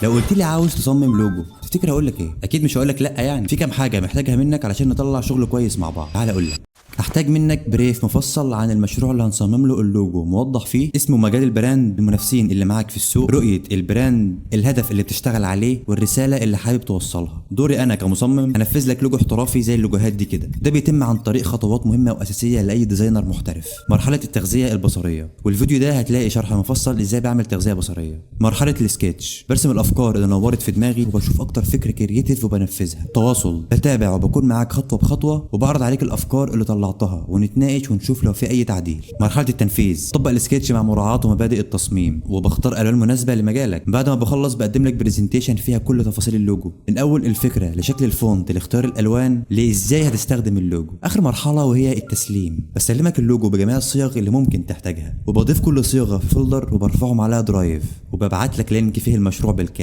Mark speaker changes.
Speaker 1: لو قلت لي عاوز تصمم لوجو تفتكر هقول لك ايه؟ اكيد مش هقول لك لا. يعني في كام حاجه محتاجها منك علشان نطلع شغل كويس مع بعض. تعال اقول لك. هحتاج منك بريف مفصل عن المشروع اللي هنصمم له اللوجو، موضح فيه اسمه، مجال البراند، المنافسين اللي معاك في السوق، رؤيه البراند، الهدف اللي بتشتغل عليه، والرساله اللي حابب توصلها. دوري انا كمصمم هنفذ لك لوجو احترافي زي اللوجوهات دي كده. ده بيتم عن طريق خطوات مهمه واساسيه لاي ديزاينر محترف. مرحله التغذيه البصريه، والفيديو ده هتلاقي شرح مفصل ازاي بعمل تغذيه بصريه. مرحله السكتش، برسم الافكار اللي نورت في دماغي وبشوف اكتر فكره كرييتيف وبنفذها. تواصل، بتابع وبكون معاك خطوه بخطوه وبعرض عليك الافكار اللي طلعتها ونتناقش ونشوف لو في اي تعديل. مرحله التنفيذ، طبق السكتش مع مراعاه ومبادئ التصميم وبختار الوان مناسبه لمجالك. بعد ما بخلص بقدم لك برزنتيشن فيها كل تفاصيل اللوجو، من اول الفكره لشكل الفونت لاختيار الالوان لازاي هتستخدم اللوجو. اخر مرحله وهي التسليم، بسلمك اللوجو بجميع الصيغ اللي ممكن تحتاجها، وبضيف كل صيغه في فولدر وبرفعهم على درايف، وببعت لك لينك فيه المشروع بالكامل.